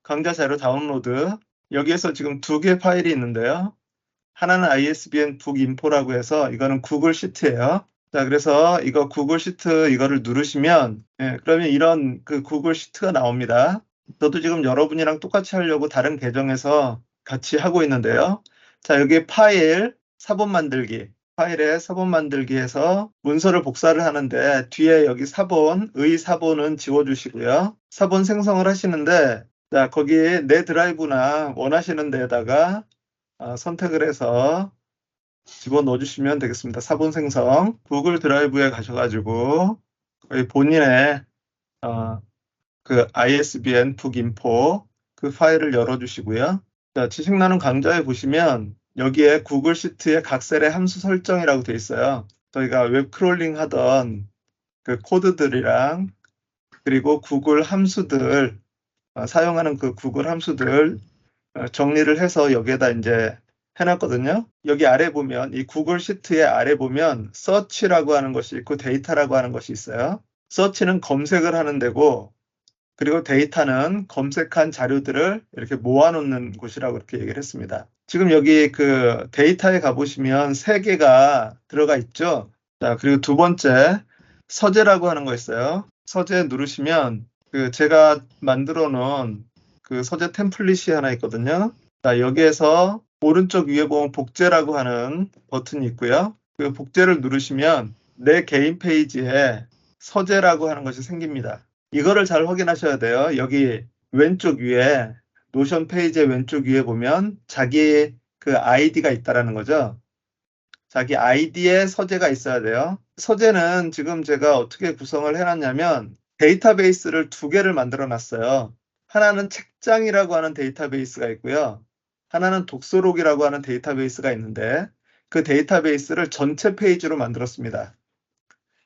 강좌 자료 다운로드. 여기에서 지금 두 개 파일이 있는데요. 하나는 ISBN 북 인포라고 해서 이거는 구글 시트예요. 자, 그래서 이거 구글 시트 이거를 누르시면 그러면 이런 그 구글 시트가 나옵니다. 저도 지금 여러분이랑 똑같이 하려고 다른 계정에서 같이 하고 있는데요. 자, 여기 파일 사본 만들기. 파일에 사본 만들기 해서 문서를 복사를 하는데 뒤에 여기 사본의 사본은 지워주시고요. 사본 생성을 하시는데 자, 거기에 내 드라이브나 원하시는 데에다가 선택을 해서 집어넣어 주시면 되겠습니다. 사본 생성. 구글 드라이브에 가셔가지고 거기 본인의 그 ISBN 북인포 그 파일을 열어주시고요. 자, 지식 나눔 강좌에 보시면 여기에 구글 시트의 각 셀의 함수 설정이라고 되어 있어요. 저희가 웹 크롤링 하던 그 코드들이랑 그리고 구글 함수들 사용하는 그 구글 함수들 정리를 해서 여기에다 이제 해놨거든요. 여기 아래 보면 이 구글 시트의 아래 보면 서치라고 하는 것이 있고 데이터라고 하는 것이 있어요. 서치는 검색을 하는 데고 그리고 데이터는 검색한 자료들을 이렇게 모아놓는 곳이라고 이렇게 얘기를 했습니다. 지금 여기 그 데이터에 가보시면 3개가 들어가 있죠. 자, 그리고 두 번째 서재라고 하는 거 있어요. 서재 누르시면 그 제가 만들어 놓은 그 서재 템플릿이 하나 있거든요. 자, 여기에서 오른쪽 위에 보면 복제라고 하는 버튼이 있고요. 그 복제를 누르시면 내 개인 페이지에 서재라고 하는 것이 생깁니다. 이거를 잘 확인하셔야 돼요. 여기 왼쪽 위에 노션 페이지의 왼쪽 위에 보면 자기 그 아이디가 있다라는 거죠. 자기 아이디에 서재가 있어야 돼요. 서재는 지금 제가 어떻게 구성을 해놨냐면 데이터베이스를 2개를 만들어 놨어요. 하나는 책장이라고 하는 데이터베이스가 있고요. 하나는 독서록이라고 하는 데이터베이스가 있는데 그 데이터베이스를 전체 페이지로 만들었습니다.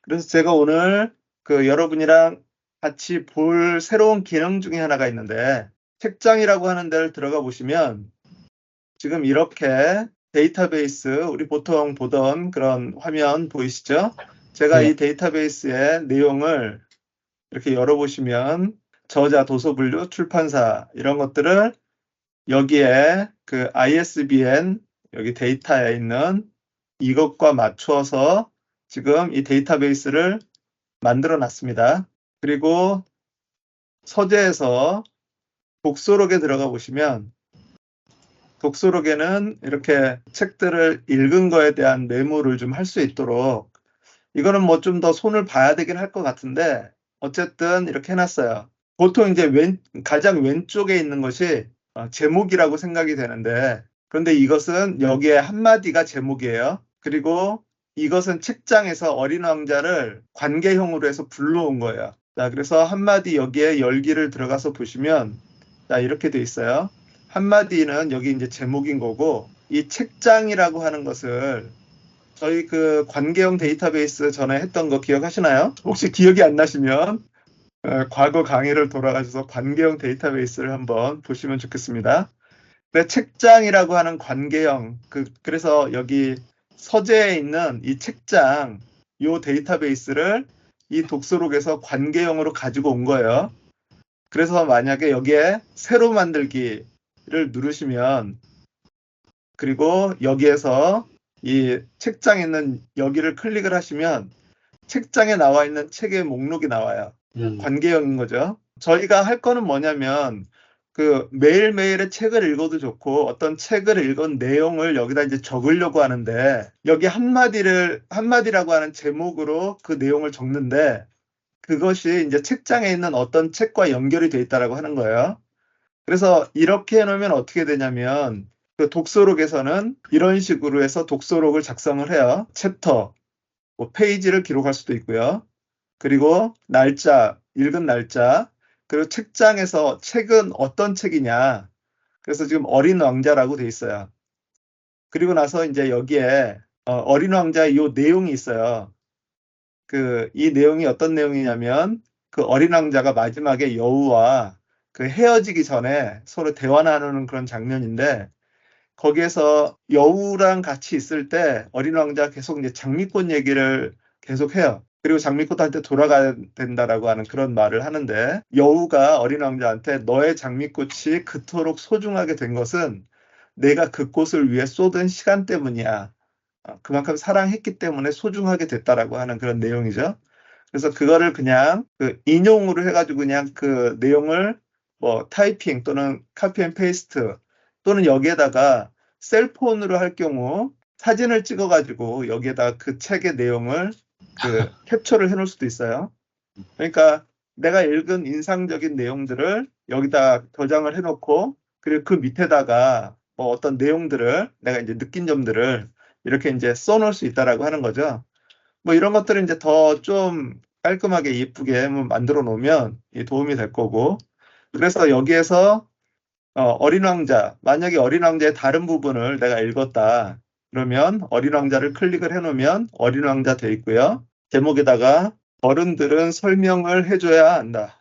그래서 제가 오늘 그 여러분이랑 같이 볼 새로운 기능 중에 하나가 있는데 책장이라고 하는 데를 들어가 보시면 지금 이렇게 데이터베이스 우리 보통 보던 그런 화면 보이시죠? 제가 이 데이터베이스의 내용을 이렇게 열어보시면 저자, 도서분류, 출판사 이런 것들을 여기에 그 ISBN 여기 데이터에 있는 이것과 맞춰서 지금 이 데이터베이스를 만들어 놨습니다. 그리고 서재에서 독서록에 들어가 보시면 독서록에는 이렇게 책들을 읽은 거에 대한 메모를 좀 할 수 있도록 이거는 뭐 좀 더 손을 봐야 되긴 할 것 같은데 어쨌든 이렇게 해놨어요. 보통 이제 가장 왼쪽에 있는 것이 제목이라고 생각이 되는데 그런데 이것은 여기에 한마디가 제목이에요. 그리고 이것은 책장에서 어린 왕자를 관계형으로 해서 불러온 거예요. 자, 그래서 한마디 여기에 열기를 들어가서 보시면 자, 이렇게 돼 있어요. 한마디는 여기 이제 제목인 거고 이 책장이라고 하는 것을 저희 그 관계형 데이터베이스 전에 했던 거 기억하시나요? 혹시 기억이 안 나시면 과거 강의를 돌아가셔서 관계형 데이터베이스를 한번 보시면 좋겠습니다. 근데 책장이라고 하는 관계형 그래서 여기 서재에 있는 이 책장 이 데이터베이스를 이 독서록에서 관계형으로 가지고 온 거예요. 그래서 만약에 여기에 새로 만들기를 누르시면 그리고 여기에서 이 책장에 있는 여기를 클릭을 하시면 책장에 나와 있는 책의 목록이 나와요. 관계형인 거죠. 저희가 할 거는 뭐냐면 그 매일매일의 책을 읽어도 좋고 어떤 책을 읽은 내용을 여기다 이제 적으려고 하는데 여기 한마디라고 하는 제목으로 그 내용을 적는데 그것이 이제 책장에 있는 어떤 책과 연결이 돼 있다라고 하는 거예요. 그래서 이렇게 해놓으면 어떻게 되냐면 그 독서록에서는 이런 식으로 해서 독서록을 작성을 해요. 챕터, 뭐 페이지를 기록할 수도 있고요. 그리고 날짜, 읽은 날짜, 그리고 책장에서 책은 어떤 책이냐. 그래서 지금 어린 왕자라고 돼 있어요. 그리고 나서 이제 여기에 어린 왕자의 이 내용이 있어요. 이 내용이 어떤 내용이냐면 그 어린 왕자가 마지막에 여우와 그 헤어지기 전에 서로 대화 나누는 그런 장면인데 거기에서 여우랑 같이 있을 때 어린 왕자가 계속 이제 장미꽃 얘기를 계속 해요. 그리고 장미꽃한테 돌아가야 된다라고 하는 그런 말을 하는데, 여우가 어린 왕자한테 너의 장미꽃이 그토록 소중하게 된 것은 내가 그 꽃을 위해 쏟은 시간 때문이야. 그만큼 사랑했기 때문에 소중하게 됐다라고 하는 그런 내용이죠. 그래서 그거를 그냥 그 인용으로 해가지고 그냥 그 내용을 뭐 타이핑 또는 카피 앤 페이스트 또는 여기에다가 셀폰으로 할 경우 사진을 찍어가지고 여기에다 그 책의 내용을 그 캡처를 해놓을 수도 있어요. 그러니까 내가 읽은 인상적인 내용들을 여기다 저장을 해놓고, 그리고 그 밑에다가 뭐 어떤 내용들을 내가 이제 느낀 점들을 이렇게 이제 써놓을 수 있다라고 하는 거죠. 뭐 이런 것들을 이제 더 좀 깔끔하게 예쁘게 만들어 놓으면 도움이 될 거고. 그래서 여기에서 어린 왕자, 만약에 어린 왕자의 다른 부분을 내가 읽었다 그러면 어린 왕자를 클릭을 해 놓으면 어린 왕자 돼 있고요. 제목에다가 어른들은 설명을 해줘야 한다,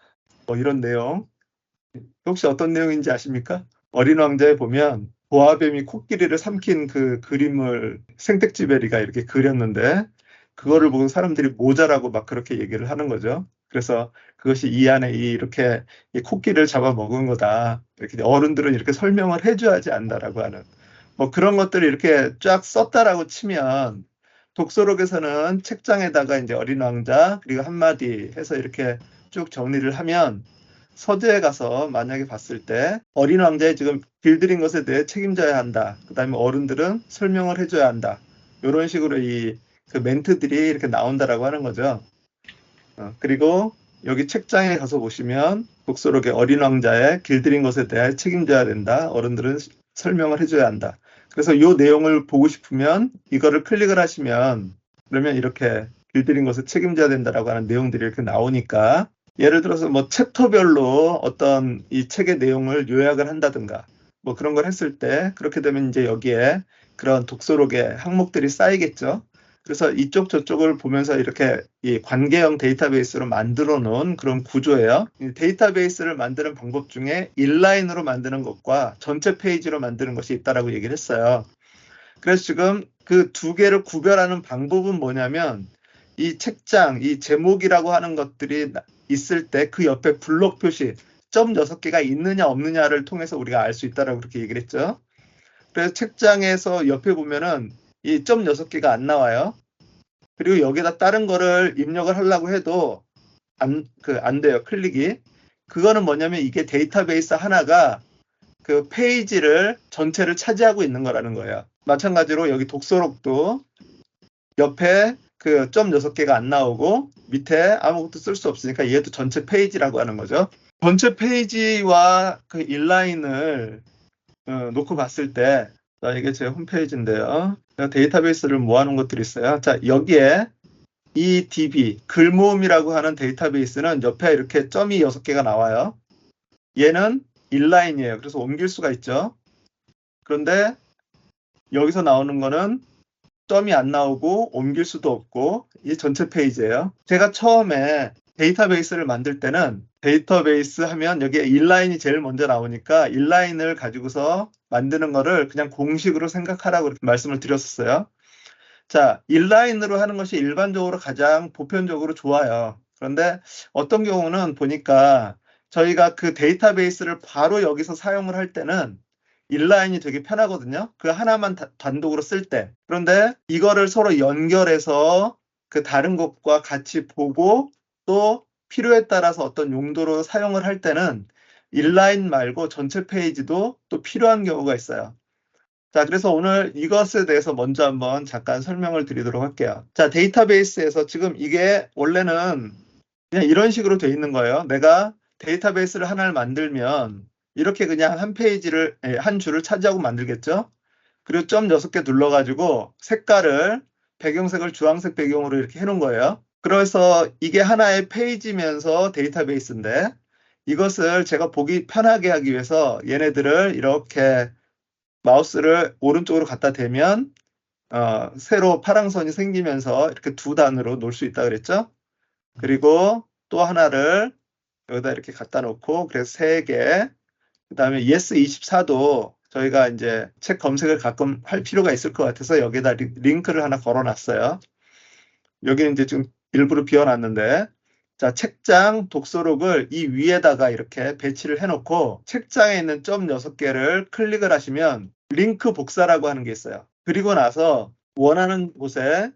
뭐 이런 내용. 혹시 어떤 내용인지 아십니까? 어린 왕자에 보면 보아뱀이 코끼리를 삼킨 그 그림을 생텍쥐베리가 이렇게 그렸는데, 그거를 보고 사람들이 모자라고 막 그렇게 얘기를 하는 거죠. 그래서 그것이 이 안에 이렇게 이 코끼리를 잡아먹은 거다, 이렇게 어른들은 이렇게 설명을 해줘야지 안다라고 하는 뭐 그런 것들을 이렇게 쫙 썼다라고 치면, 독서록에서는 책장에다가 이제 어린 왕자 그리고 한마디 해서 이렇게 쭉 정리를 하면, 서재에 가서 만약에 봤을 때 어린 왕자의 지금 길들인 것에 대해 책임져야 한다, 그 다음에 어른들은 설명을 해줘야 한다, 이런 식으로 그 멘트들이 이렇게 나온다라고 하는 거죠. 그리고 여기 책장에 가서 보시면 독서록에 어린 왕자의 길들인 것에 대해 책임져야 된다, 어른들은 설명을 해줘야 한다. 그래서 이 내용을 보고 싶으면 이거를 클릭을 하시면, 그러면 이렇게 길들인 것에 책임져야 된다라고 하는 내용들이 이렇게 나오니까, 예를 들어서 뭐 챕터별로 어떤 이 책의 내용을 요약을 한다든가 뭐 그런 걸 했을 때, 그렇게 되면 이제 여기에 그런 독서록의 항목들이 쌓이겠죠. 그래서 이쪽 저쪽을 보면서 이렇게 이 관계형 데이터베이스로 만들어 놓은 그런 구조예요. 이 데이터베이스를 만드는 방법 중에 인라인으로 만드는 것과 전체 페이지로 만드는 것이 있다라고 얘기를 했어요. 그래서 지금 그 두 개를 구별하는 방법은 뭐냐면, 이 책장, 이 제목이라고 하는 것들이 있을 때 그 옆에 블록 표시, 점 6개가 있느냐 없느냐를 통해서 우리가 알 수 있다라고 그렇게 얘기를 했죠. 그래서 책장에서 옆에 보면은 이 점 6개가 안 나와요. 그리고 여기다 다른 거를 입력을 하려고 해도 안 돼요, 클릭이. 그거는 뭐냐면 이게 데이터베이스 하나가 그 페이지를 전체를 차지하고 있는 거라는 거예요. 마찬가지로 여기 독서록도 옆에 그 점 6개가 안 나오고 밑에 아무것도 쓸 수 없으니까 얘도 전체 페이지라고 하는 거죠. 전체 페이지와 그 인라인을 놓고 봤을 때, 자, 이게 제 홈페이지인데요. 데이터베이스를 모아놓은 것들이 있어요. 자, 여기에 이 DB, 글모음이라고 하는 데이터베이스는 옆에 이렇게 점이 6개가 나와요. 얘는 인라인이에요. 그래서 옮길 수가 있죠. 그런데 여기서 나오는 거는 점이 안 나오고 옮길 수도 없고, 이 전체 페이지예요. 제가 처음에 데이터베이스를 만들 때는 데이터베이스 하면 여기에 인라인이 제일 먼저 나오니까 인라인을 가지고서 만드는 거를 그냥 공식으로 생각하라고 이렇게 말씀을 드렸었어요. 자, 인라인으로 하는 것이 일반적으로 가장 보편적으로 좋아요. 그런데 어떤 경우는 보니까 저희가 그 데이터베이스를 바로 여기서 사용을 할 때는 인라인이 되게 편하거든요. 그 하나만 단독으로 쓸 때. 그런데 이거를 서로 연결해서 그 다른 것과 같이 보고 또 필요에 따라서 어떤 용도로 사용을 할 때는 인라인 말고 전체 페이지도 또 필요한 경우가 있어요. 자, 그래서 오늘 이것에 대해서 먼저 한번 잠깐 설명을 드리도록 할게요. 자, 데이터베이스에서 지금 이게 원래는 그냥 이런 식으로 돼 있는 거예요. 내가 데이터베이스를 하나를 만들면 이렇게 그냥 한 줄을 차지하고 만들겠죠. 그리고 점 6개 눌러가지고 색깔을, 배경색을 주황색 배경으로 이렇게 해놓은 거예요. 그래서 이게 하나의 페이지면서 데이터베이스인데, 이것을 제가 보기 편하게 하기 위해서 얘네들을 이렇게 마우스를 오른쪽으로 갖다 대면 새로 파랑선이 생기면서 이렇게 두 단으로 놓을 수 있다 그랬죠. 그리고 또 하나를 여기다 이렇게 갖다 놓고, 그래서 3개, 그 다음에 yes24도 저희가 이제 책 검색을 가끔 할 필요가 있을 것 같아서 여기다 링크를 하나 걸어 놨어요. 여기는 이제 지금 일부러 비워놨는데, 자, 책장 독서록을 이 위에다가 이렇게 배치를 해놓고 책장에 있는 점 6개를 클릭을 하시면 링크 복사라고 하는 게 있어요. 그리고 나서 원하는 곳에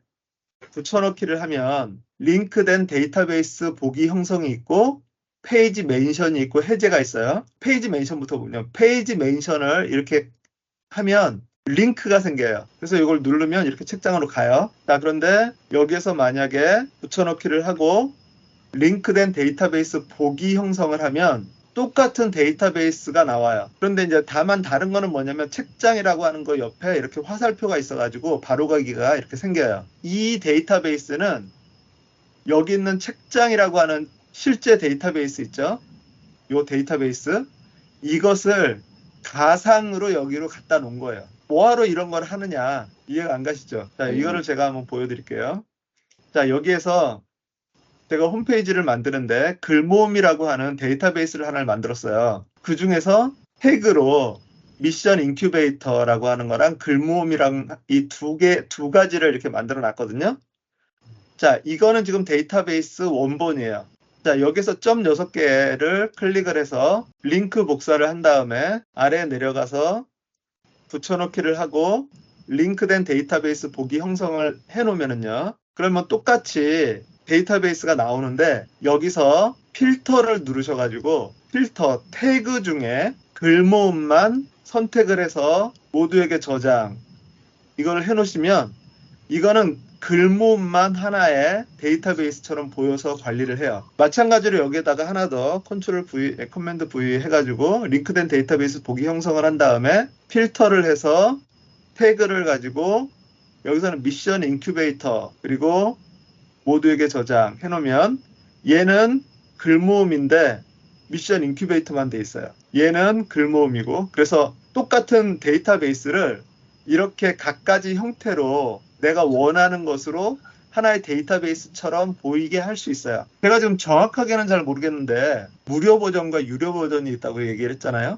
붙여넣기를 하면 링크된 데이터베이스 보기 형성이 있고 페이지 멘션이 있고 해제가 있어요. 페이지 멘션부터 보면 페이지 멘션을 이렇게 하면 링크가 생겨요. 그래서 이걸 누르면 이렇게 책장으로 가요. 자, 그런데 여기에서 만약에 붙여넣기를 하고 링크된 데이터베이스 보기 형성을 하면 똑같은 데이터베이스가 나와요. 그런데 이제 다만 다른 거는 뭐냐면 책장이라고 하는 거 옆에 이렇게 화살표가 있어가지고 바로가기가 이렇게 생겨요. 이 데이터베이스는 여기 있는 책장이라고 하는 실제 데이터베이스 있죠? 이 데이터베이스 이것을 가상으로 여기로 갖다 놓은 거예요. 뭐하러 이런 걸 하느냐 이해가 안 가시죠? 자, 이거를 제가 한번 보여드릴게요. 자, 여기에서 제가 홈페이지를 만드는데 글모음이라고 하는 데이터베이스를 하나를 만들었어요. 그 중에서 태그로 미션 인큐베이터라고 하는 거랑 글모음이랑 이 두 가지를 이렇게 만들어 놨거든요. 자, 이거는 지금 데이터베이스 원본이에요. 자, 여기서 점 6개를 클릭을 해서 링크 복사를 한 다음에 아래에 내려가서 붙여넣기를 하고 링크된 데이터베이스 보기 형성을 해 놓으면은요. 그러면 똑같이 데이터베이스가 나오는데 여기서 필터를 누르셔가지고 필터 태그 중에 글모음만 선택을 해서 모두에게 저장 이걸 해 놓으시면 이거는 글모음만 하나의 데이터베이스처럼 보여서 관리를 해요. 마찬가지로 여기에다가 하나 더 컨트롤 V, 커맨드 V 해가지고 링크된 데이터베이스 보기 형성을 한 다음에 필터를 해서 태그를 가지고 여기서는 미션 인큐베이터 그리고 모두에게 저장 해놓으면 얘는 글모음인데 미션 인큐베이터만 돼 있어요. 얘는 글모음이고 그래서 똑같은 데이터베이스를 이렇게 갖가지 형태로 내가 원하는 것으로 하나의 데이터베이스처럼 보이게 할 수 있어요. 제가 지금 정확하게는 잘 모르겠는데 무료 버전과 유료 버전이 있다고 얘기를 했잖아요.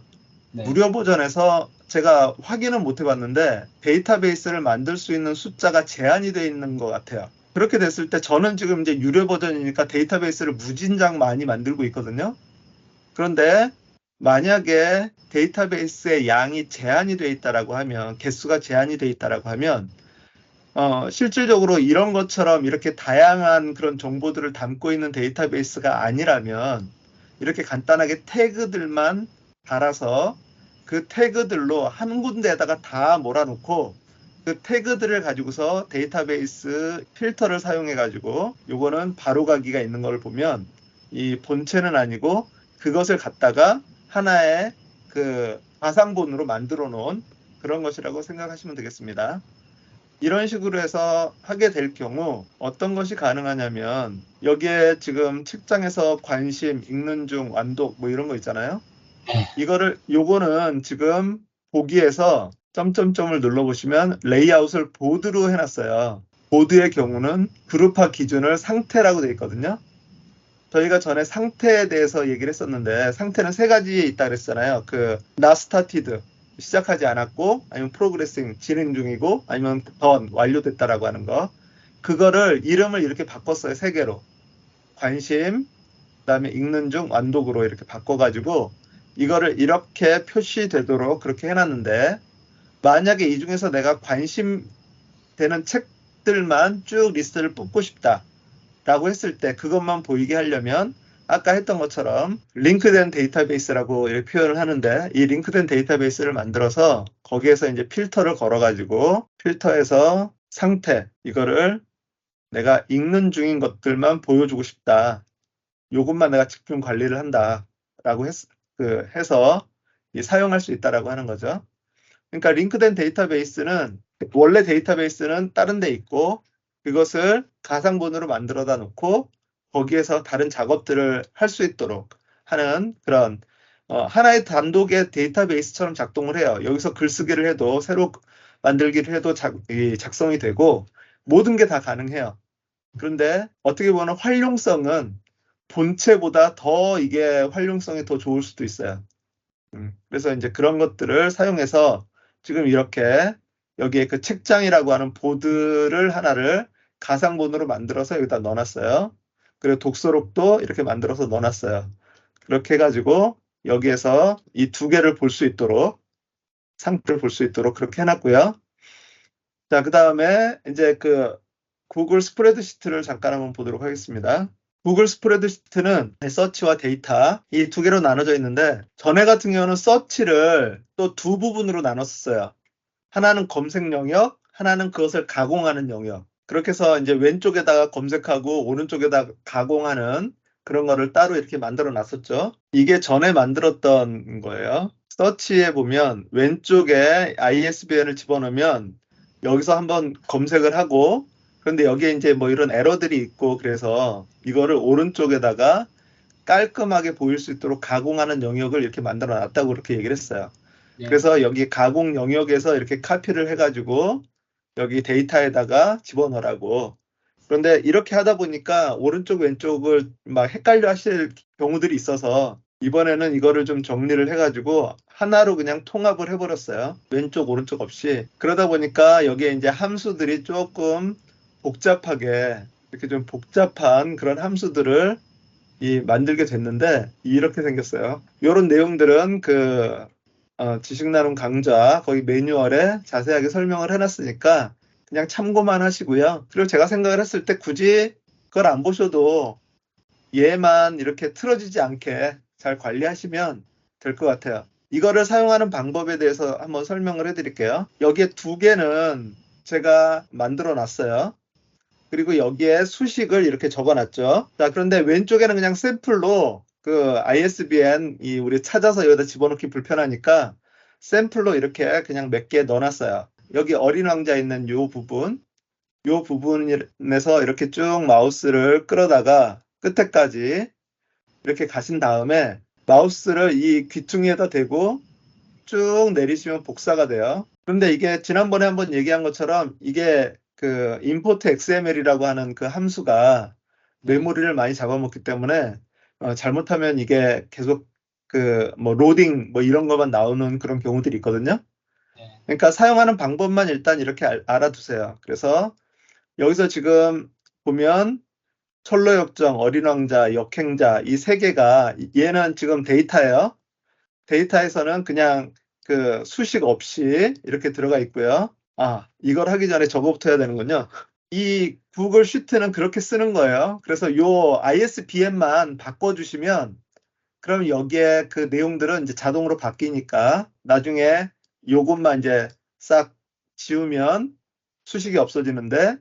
네. 무료 버전에서 제가 확인은 못 해봤는데 데이터베이스를 만들 수 있는 숫자가 제한이 되어 있는 것 같아요. 그렇게 됐을 때 저는 지금 이제 유료 버전이니까 데이터베이스를 무진장 많이 만들고 있거든요. 그런데 만약에 데이터베이스의 양이 제한이 되어 있다라고 하면 개수가 제한이 되어 있다라고 하면 실질적으로 이런 것처럼 이렇게 다양한 그런 정보들을 담고 있는 데이터베이스가 아니라면 이렇게 간단하게 태그들만 달아서 그 태그들로 한 군데에다가 다 몰아놓고 그 태그들을 가지고서 데이터베이스 필터를 사용해 가지고 요거는 바로가기가 있는 걸 보면 이 본체는 아니고 그것을 갖다가 하나의 그 가상본으로 만들어 놓은 그런 것이라고 생각하시면 되겠습니다. 이런 식으로 해서 하게 될 경우 어떤 것이 가능하냐면 여기에 지금 책장에서 관심, 읽는 중, 완독 뭐 이런 거 있잖아요. 요거는 지금 보기에서 점점점을 눌러보시면 레이아웃을 보드로 해놨어요. 보드의 경우는 그룹화 기준을 상태라고 되어 있거든요. 저희가 전에 상태에 대해서 얘기를 했었는데 상태는 3가지 있다 그랬잖아요. 그 not started 시작하지 않았고 아니면 progressing 진행 중이고 아니면 done 완료됐다라고 하는 거 그거를 이름을 이렇게 바꿨어요. 3개로 관심 그다음에 읽는 중 완독으로 이렇게 바꿔가지고 이거를 이렇게 표시되도록 그렇게 해놨는데 만약에 이 중에서 내가 관심 되는 책들만 쭉 리스트를 뽑고 싶다 라고 했을 때 그것만 보이게 하려면 아까 했던 것처럼 링크된 데이터베이스라고 이렇게 표현을 하는데 이 링크된 데이터베이스를 만들어서 거기에서 이제 필터를 걸어가지고 필터에서 상태 이거를 내가 읽는 중인 것들만 보여주고 싶다. 요것만 내가 집중 관리를 한다 라고 해서 사용할 수 있다라고 하는 거죠. 그러니까 링크된 데이터베이스는 원래 데이터베이스는 다른 데 있고 그것을 가상본으로 만들어다 놓고 거기에서 다른 작업들을 할 수 있도록 하는 그런 하나의 단독의 데이터베이스처럼 작동을 해요. 여기서 글쓰기를 해도 새로 만들기를 해도 작성이 되고 모든 게 다 가능해요. 그런데 어떻게 보면 활용성은 본체보다 더 이게 활용성이 더 좋을 수도 있어요. 그래서 이제 그런 것들을 사용해서 지금 이렇게 여기에 그 책장이라고 하는 보드를 하나를 가상본으로 만들어서 여기다 넣어놨어요. 그리고 독서록도 이렇게 만들어서 넣어놨어요. 그렇게 해가지고 여기에서 이 두 개를 볼 수 있도록, 상표를 볼 수 있도록 그렇게 해놨고요. 자, 그 다음에 이제 그 구글 스프레드시트를 잠깐 한번 보도록 하겠습니다. 구글 스프레드시트는 서치와 데이터 이 두 개로 나눠져 있는데, 전에 같은 경우는 서치를 또 두 부분으로 나눴었어요. 하나는 검색 영역, 하나는 그것을 가공하는 영역. 그렇게 해서 이제 왼쪽에다가 검색하고 오른쪽에다가 가공하는 그런 거를 따로 이렇게 만들어 놨었죠. 이게 전에 만들었던 거예요. 서치에 보면 왼쪽에 ISBN을 집어넣으면 여기서 한번 검색을 하고, 그런데 여기에 이제 뭐 이런 에러들이 있고, 그래서 이거를 오른쪽에다가 깔끔하게 보일 수 있도록 가공하는 영역을 이렇게 만들어 놨다고 그렇게 얘기를 했어요. 네. 그래서 여기 가공 영역에서 이렇게 카피를 해가지고 여기 데이터에다가 집어넣으라고. 그런데 이렇게 하다 보니까 오른쪽 왼쪽을 막 헷갈려 하실 경우들이 있어서 이번에는 이거를 좀 정리를 해가지고 하나로 그냥 통합을 해버렸어요. 왼쪽 오른쪽 없이. 그러다 보니까 여기에 이제 함수들이 조금 복잡하게, 이렇게 좀 복잡한 그런 함수들을 만들게 됐는데 이렇게 생겼어요. 이런 내용들은 그 지식 나눔 강좌 거기 매뉴얼에 자세하게 설명을 해놨으니까 그냥 참고만 하시고요. 그리고 제가 생각을 했을 때 굳이 그걸 안 보셔도 얘만 이렇게 틀어지지 않게 잘 관리하시면 될 것 같아요. 이거를 사용하는 방법에 대해서 한번 설명을 해드릴게요. 여기에 두 개는 제가 만들어 놨어요. 그리고 여기에 수식을 이렇게 적어놨죠. 자, 그런데 왼쪽에는 그냥 샘플로 그 ISBN 우리 찾아서 여기다 집어넣기 불편하니까 샘플로 이렇게 그냥 몇 개 넣어놨어요. 여기 어린 왕자 있는 요 부분에서 이렇게 쭉 마우스를 끌어다가 끝에까지 이렇게 가신 다음에 마우스를 이 귀퉁이에다 대고 쭉 내리시면 복사가 돼요. 그런데 이게 지난번에 한번 얘기한 것처럼 이게 그 import XML이라고 하는 그 함수가 메모리를 많이 잡아먹기 때문에 잘못하면 이게 계속 그 뭐 로딩 뭐 이런 것만 나오는 그런 경우들이 있거든요. 네. 그러니까 사용하는 방법만 일단 이렇게 알아두세요. 그래서 여기서 지금 보면 철로역정, 어린왕자, 역행자 이 세 개가 얘는 지금 데이터예요. 데이터에서는 그냥 그 수식 없이 이렇게 들어가 있고요. 이걸 하기 전에 저거부터 해야 되는군요. 이 구글 시트는 그렇게 쓰는 거예요. 그래서 요 ISBN만 바꿔주시면 그럼 여기에 그 내용들은 이제 자동으로 바뀌니까 나중에 요것만 이제 싹 지우면 수식이 없어지는데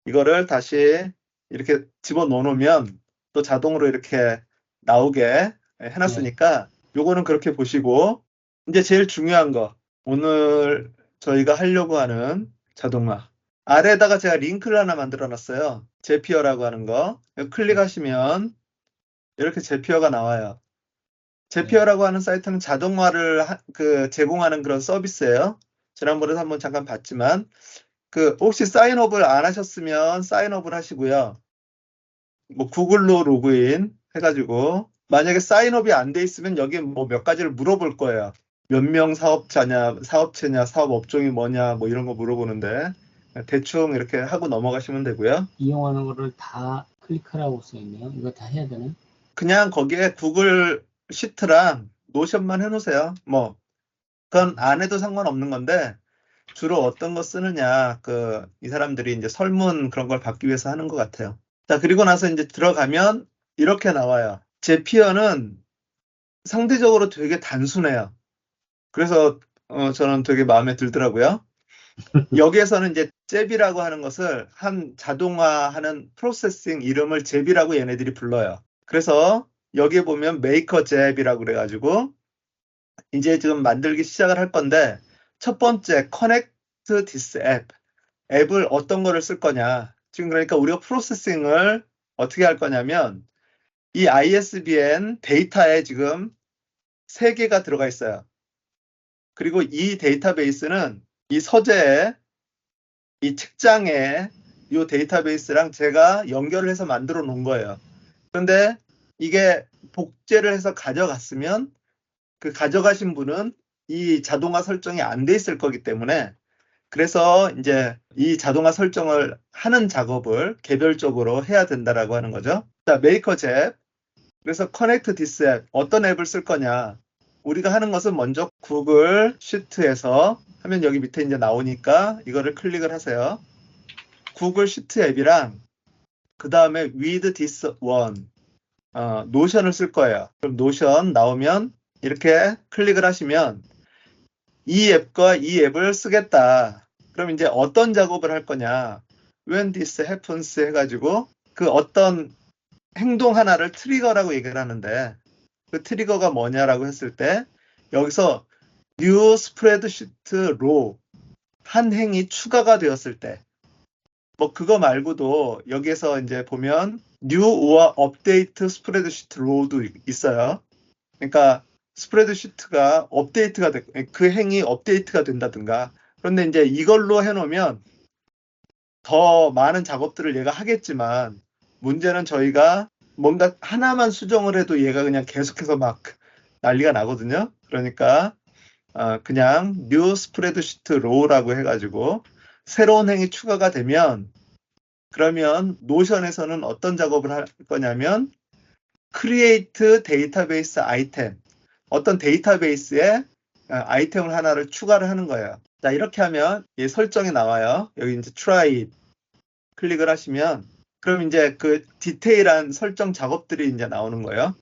이거를 다시 이렇게 집어넣으면 또 자동으로 이렇게 나오게 해놨으니까 요거는 그렇게 보시고, 이제 제일 중요한 거, 오늘 저희가 하려고 하는 자동화. 아래에다가 제가 링크를 하나 만들어 놨어요. 제피어라고 하는 거. 클릭하시면 이렇게 제피어가 나와요. 제피어라고 하는 사이트는 자동화를 제공하는 그런 서비스예요. 지난번에도 한번 잠깐 봤지만 혹시 사인업을 안 하셨으면 사인업을 하시고요. 뭐 구글로 로그인 해가지고 만약에 사인업이 안 돼 있으면 여기 뭐 몇 가지를 물어볼 거예요. 몇 명 사업자냐, 사업체냐, 사업 업종이 뭐냐, 뭐 이런 거 물어보는데 대충 이렇게 하고 넘어가시면 되고요. 이용하는 거를 다 클릭하라고 써있네요. 이거 다 해야 되나? 그냥 거기에 구글 시트랑 노션만 해놓으세요. 뭐 그건 안 해도 상관없는 건데 주로 어떤 거 쓰느냐, 이 사람들이 이제 설문 그런 걸 받기 위해서 하는 것 같아요. 자, 그리고 나서 이제 들어가면 이렇게 나와요. 제피어는 상대적으로 되게 단순해요. 그래서 저는 되게 마음에 들더라고요. 여기에서는 이제 잽이라고 하는 것을 한 자동화하는 프로세싱 이름을 잽이라고 얘네들이 불러요. 그래서 여기에 보면 메이커 잽이라고 그래가지고 이제 지금 만들기 시작을 할 건데, 첫 번째 connect this app. 앱을 어떤 거를 쓸 거냐. 지금 그러니까 우리가 프로세싱을 어떻게 할 거냐면 이 ISBN 데이터에 지금 3개가 들어가 있어요. 그리고 이 데이터베이스는 이 서재에 이 책장에 이 데이터베이스랑 제가 연결을 해서 만들어 놓은 거예요. 그런데 이게 복제를 해서 가져갔으면 그 가져가신 분은 이 자동화 설정이 안 돼 있을 거기 때문에 그래서 이제 이 자동화 설정을 하는 작업을 개별적으로 해야 된다라고 하는 거죠. 자, 메이커즈 앱. 그래서 커넥트 디스 앱. 어떤 앱을 쓸 거냐. 우리가 하는 것은 먼저 구글 시트에서 하면 여기 밑에 이제 나오니까 이거를 클릭을 하세요. 구글 시트 앱이랑 그 다음에 with this one 노션을 쓸 거예요. 그럼 노션 나오면 이렇게 클릭을 하시면 이 앱과 이 앱을 쓰겠다. 그럼 이제 어떤 작업을 할 거냐. when this happens 해가지고 그 어떤 행동 하나를 트리거라고 얘기를 하는데 그 트리거가 뭐냐라고 했을 때 여기서 new spreadsheet row 한 행이 추가가 되었을 때 뭐 그거 말고도 여기에서 이제 보면 new or update spreadsheet row도 있어요. 그러니까 스프레드시트가 업데이트가 그 행이 업데이트가 된다든가. 그런데 이제 이걸로 해놓으면 더 많은 작업들을 얘가 하겠지만 문제는 저희가 뭔가 하나만 수정을 해도 얘가 그냥 계속해서 막 난리가 나거든요. 그러니까 그냥 new spreadsheet row라고 해가지고 새로운 행이 추가가 되면 그러면 노션에서는 어떤 작업을 할 거냐면 create database item 어떤 데이터베이스에 아이템을 하나를 추가를 하는 거예요. 자, 이렇게 하면 이 설정이 나와요. 여기 이제 try 클릭을 하시면 그럼 이제 그 디테일한 설정 작업들이 이제 나오는 거예요.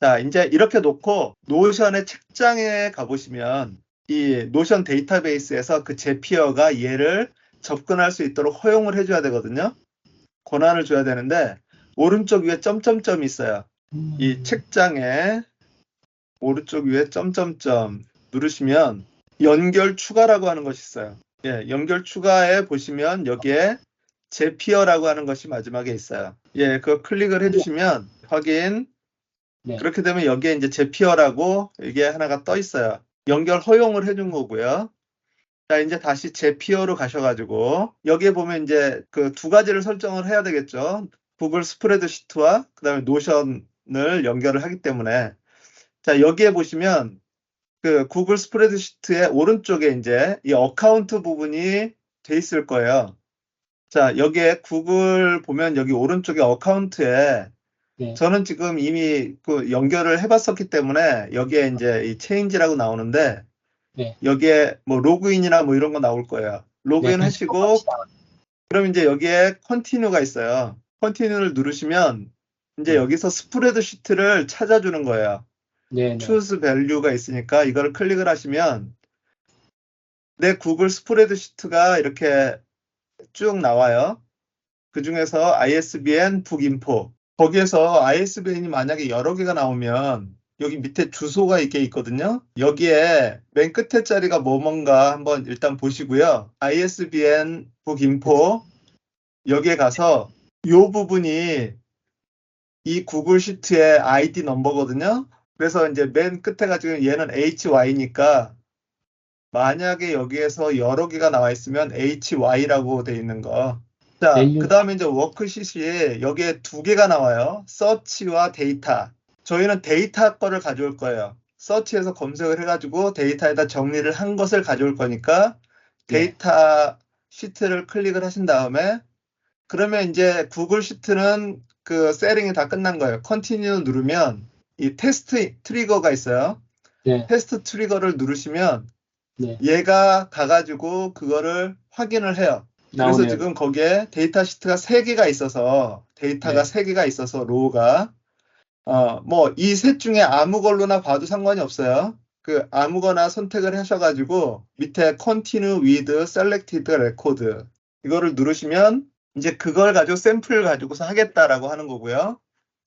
자, 이제 이렇게 놓고 노션의 책장에 가보시면 이 노션 데이터베이스에서 그 제피어가 얘를 접근할 수 있도록 허용을 해줘야 되거든요. 권한을 줘야 되는데 오른쪽 위에 점점점이 있어요. 이 책장에 오른쪽 위에 점점점 누르시면 연결 추가라고 하는 것이 있어요. 예, 연결 추가에 보시면 여기에 제피어라고 하는 것이 마지막에 있어요. 예, 그거 클릭을 해주시면 확인. 네. 그렇게 되면 여기에 이제 제피어라고 이게 하나가 떠 있어요. 연결 허용을 해준 거고요. 자, 이제 다시 제피어로 가셔가지고 여기에 보면 이제 그 두 가지를 설정을 해야 되겠죠. 구글 스프레드시트와 그 다음에 노션을 연결을 하기 때문에 자, 여기에 보시면 그 구글 스프레드시트의 오른쪽에 이제 이 어카운트 부분이 돼 있을 거예요. 자, 여기에 구글 보면 여기 오른쪽에 어카운트에 네. 저는 지금 이미 그 연결을 해봤었기 때문에 여기에 이제 이 체인지라고 나오는데 네. 여기에 뭐 로그인이나 뭐 이런 거 나올 거예요. 로그인 네, 하시고 그럼 이제 여기에 컨티뉴가 있어요. 컨티뉴를 누르시면 이제 네. 여기서 스프레드시트를 찾아주는 거예요. 네, 네. choose value가 있으니까 이걸 클릭을 하시면 내 구글 스프레드시트가 이렇게 쭉 나와요. 그 중에서 ISBN 북인포 거기에서 ISBN이 만약에 여러 개가 나오면 여기 밑에 주소가 이렇게 있거든요. 여기에 맨 끝에 자리가 뭔가 한번 일단 보시고요. ISBN 북인포 여기에 가서 이 부분이 이 구글 시트의 ID 넘버거든요. 그래서 이제 맨 끝에가 지금 얘는 HY니까 만약에 여기에서 여러 개가 나와 있으면 HY라고 돼 있는 거. 자, 그 다음에 이제 워크시트에 여기에 두 개가 나와요. 서치와 데이터. 저희는 데이터 거를 가져올 거예요. 서치에서 검색을 해가지고 데이터에다 정리를 한 것을 가져올 거니까 데이터 시트를 클릭을 하신 다음에 그러면 이제 구글 시트는 그 셋링이 다 끝난 거예요. 컨티뉴 누르면 이 테스트 트리거가 있어요. 네. 테스트 트리거를 누르시면 네. 얘가 가가지고 그거를 확인을 해요. 그래서 나오네요. 지금 거기에 데이터 시트가 3개가 있어서 데이터가 네. 3개가 있어서 로우가 뭐 이 셋 중에 아무 걸로나 봐도 상관이 없어요. 그 아무거나 선택을 하셔가지고 밑에 Continue with Selected Record 이거를 누르시면 이제 그걸 가지고 샘플 가지고서 하겠다라고 하는 거고요.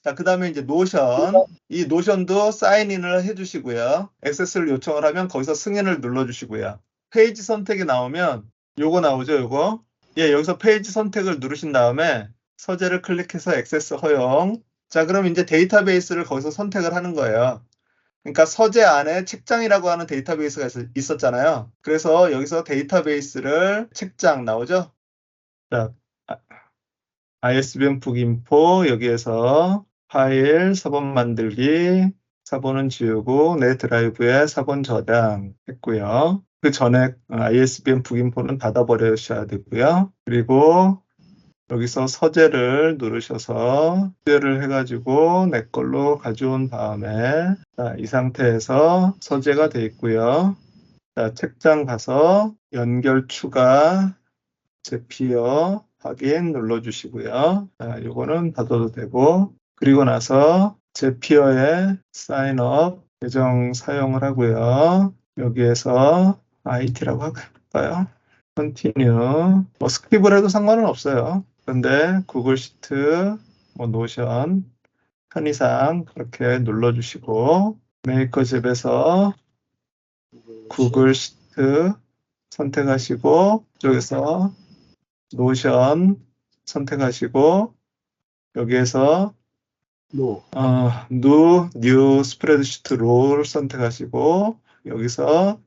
자, 그 다음에 이제 노션. 이 노션도 사인인을 해주시고요. 액세스를 요청을 하면 거기서 승인을 눌러주시고요. 페이지 선택이 나오면 요거 나오죠, 요거. 예, 여기서 페이지 선택을 누르신 다음에 서재를 클릭해서 액세스 허용. 자, 그럼 이제 데이터베이스를 거기서 선택을 하는 거예요. 그러니까 서재 안에 책장이라고 하는 데이터베이스가 있었잖아요. 그래서 여기서 데이터베이스를 책장 나오죠? 자, ISBN 북인포 여기에서 파일 사본 만들기 사본은 지우고 내 드라이브에 사본 저장 했고요. 그 전에 ISBN 북인포는 닫아버리셔야 되고요. 그리고 여기서 서재를 누르셔서 서재를 해가지고 내 걸로 가져온 다음에 자, 이 상태에서 서재가 돼 있고요. 자, 책장 가서 연결 추가 제피어 확인 눌러주시고요. 자, 요거는 닫아도 되고 그리고 나서 제피어에 사인업 계정 사용을 하고요. 여기에서 IT라고 할까요? 컨티뉴 뭐 스킵을 해도 상관은 없어요. 그런데 구글 시트, 뭐 노션 편의상 그렇게 눌러주시고 메이커 탭에서 구글 시트 선택하시고 이쪽에서 노션 선택하시고 여기에서 노. new 스프레드시트 롤 선택하시고 여기서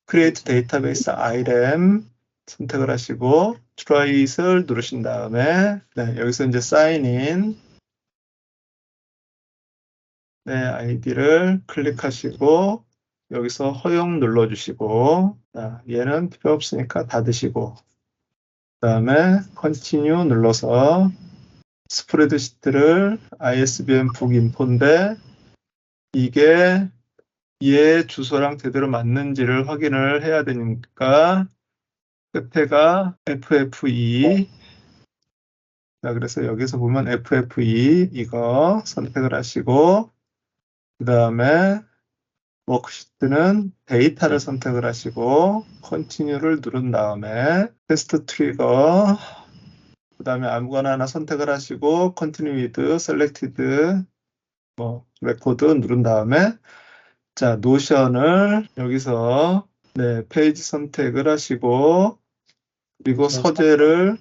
create database item 선택을 하시고 try it을 누르신 다음에 네, 여기서 이제 sign in 네, 아이디를 클릭하시고 여기서 허용 눌러주시고 자, 얘는 필요 없으니까 닫으시고 그 다음에 continue 눌러서 스프레드시트를 ISBN 북인포인데 이게 얘 주소랑 제대로 맞는지를 확인을 해야 되니까 끝에가 FFE 자, 그래서 여기서 보면 FFE 이거 선택을 하시고 그 다음에 워크시트는 데이터를 선택을 하시고 컨티뉴를 누른 다음에 테스트 트리거 그 다음에 아무거나 하나 선택을 하시고 컨티뉴 위드 셀렉티드 뭐 레코드 누른 다음에 자 노션을 여기서 네 페이지 선택을 하시고 그리고 서재를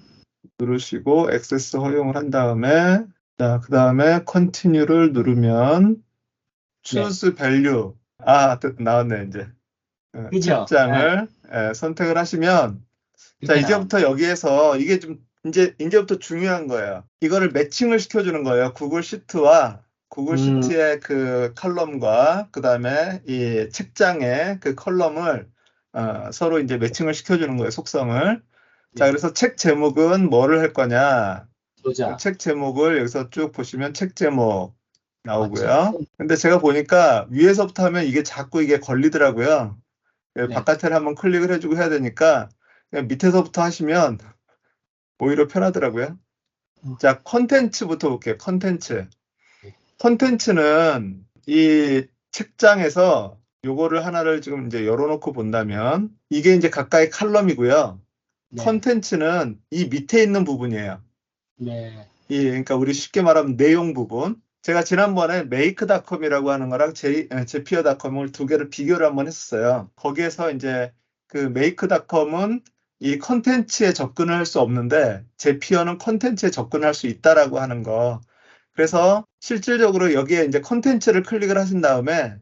누르시고 액세스 허용을 한 다음에 자 그 다음에 컨티뉴를 누르면 choose value 나왔네 이제 그죠? 책장을 선택을 하시면 자 이제부터 여기에서 이게 좀 이제부터 중요한 거예요. 이거를 매칭을 시켜주는 거예요. 구글 시트와 구글 시트의 그 컬럼과 그 다음에 이 책장의 그 컬럼을 서로 이제 매칭을 시켜주는 거예요. 속성을. 자 그래서 책 제목은 뭐를 할 거냐? 책 제목을 여기서 쭉 보시면 책 제목 나오고요. 근데 제가 보니까 위에서부터 하면 이게 자꾸 이게 걸리더라고요. 바깥을 한번 클릭을 해주고 해야 되니까 그냥 밑에서부터 하시면 오히려 편하더라고요. 자, 컨텐츠부터 볼게요. 컨텐츠는 이 책장에서 요거를 하나를 지금 이제 열어놓고 본다면 이게 이제 가까이 칼럼이고요. 컨텐츠는 이 밑에 있는 부분이에요. 그러니까 우리 쉽게 말하면 내용 부분. 제가 지난번에 make닷컴이라고 하는 거랑 제피어닷컴을 두 개를 비교를 한번 했었어요. 거기에서 이제 그 make닷컴은 이 컨텐츠에 접근을 할 수 없는데 제피어는 컨텐츠에 접근할 수 있다라고 하는 거. 그래서 실질적으로 여기에 이제 컨텐츠를 클릭을 하신 다음에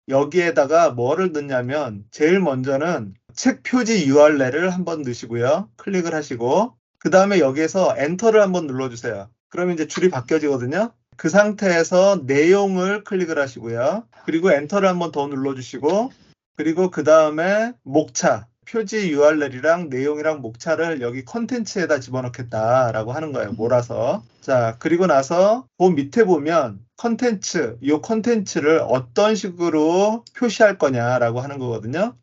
여기에다가 뭐를 넣냐면 제일 먼저는 책 표지 URL을 한번 넣으시고요. 클릭을 하시고 그 다음에 여기에서 엔터를 한번 눌러주세요. 그러면 이제 줄이 바뀌어지거든요. 그 상태에서 내용을 클릭을 하시고요. 그리고 엔터를 한번 더 눌러주시고 그리고 그 다음에 목차 표지 URL이랑 내용이랑 목차를 여기 컨텐츠에다 집어넣겠다라고 하는 거예요. 몰아서. 자, 그리고 나서 그 밑에 보면 컨텐츠, 이 컨텐츠를 어떤 식으로 표시할 거냐라고 하는 거거든요.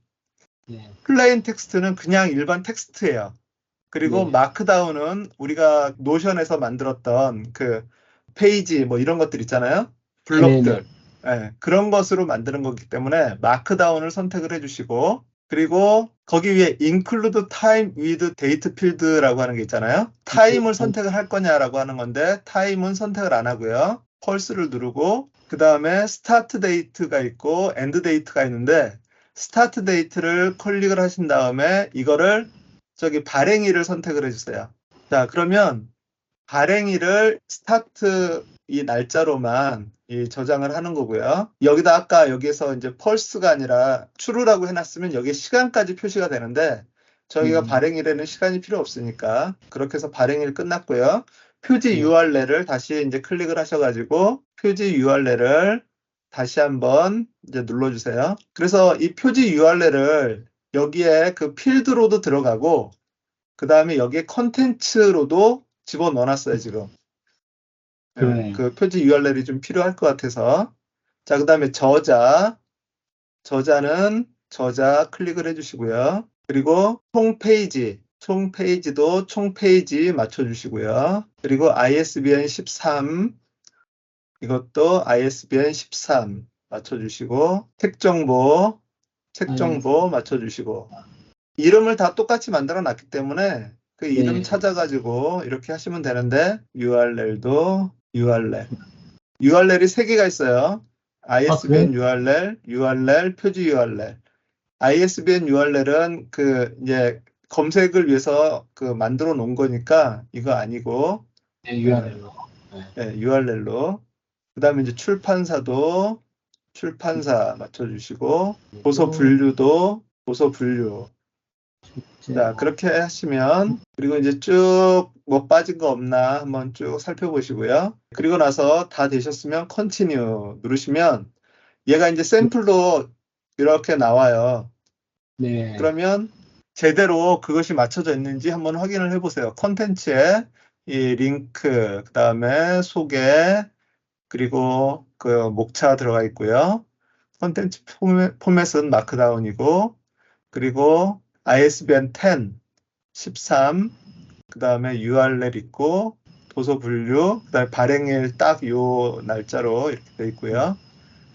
플레인 텍스트는 그냥 일반 텍스트예요. 그리고 마크다운은 우리가 노션에서 만들었던 그 페이지 뭐 이런 것들 있잖아요. 블록들. 그런 것으로 만드는 거기 때문에 마크다운을 선택을 해주시고 그리고 거기 위에 include time with date field라고 하는 게 있잖아요. 타임을 선택을 할 거냐라고 하는 건데 타임은 선택을 안 하고요. 펄스를 누르고 그 다음에 start date가 있고 end date가 있는데 start date를 클릭을 하신 다음에 이거를 저기 발행일을 선택을 해주세요. 자 그러면 발행일을 스타트 이 날짜로만 이 저장을 하는 거고요. 여기다 아까 여기에서 이제 펄스가 아니라 true라고 해놨으면 여기에 시간까지 표시가 되는데 저희가 발행일에는 시간이 필요 없으니까 그렇게 해서 발행일 끝났고요. 표지 URL을 다시 이제 클릭을 하셔가지고 표지 URL을 다시 한번 이제 눌러주세요. 그래서 이 표지 URL을 여기에 그 필드로도 들어가고, 그 다음에 여기에 컨텐츠로도 집어넣어놨어요, 지금. 그러네요. 그 표지 URL이 좀 필요할 것 같아서. 자, 그 다음에 저자는 저자 클릭을 해주시고요. 그리고 총 페이지도 총 페이지 맞춰주시고요. 그리고 ISBN 13, 이것도 ISBN 13 맞춰주시고, 책 정보 맞춰주시고, 이름을 다 똑같이 만들어 놨기 때문에 그 이름 네. 찾아가지고 이렇게 하시면 되는데, URL도 URL이 3개가 있어요. ISBN URL, 표지 URL. ISBN URL은 그 이제 검색을 위해서 그 만들어 놓은 거니까 이거 아니고, 네, URL로. URL로. 그 다음에 이제 출판사 맞춰주시고, 도서 분류. 자, 그렇게 하시면, 그리고 이제 쭉 뭐 빠진 거 없나 한번 쭉 살펴보시고요. 그리고 나서 다 되셨으면 Continue 누르시면 얘가 이제 샘플로 이렇게 나와요. 네. 그러면 제대로 그것이 맞춰져 있는지 한번 확인을 해보세요. 컨텐츠에 이 링크, 그 다음에 소개, 그리고 그 목차 들어가 있고요. 컨텐츠 포맷은 마크다운이고, 그리고 ISBN 10, 13, 그 다음에 URL 있고, 도서 분류, 그 다음에 발행일 딱 요 날짜로 이렇게 돼 있고요.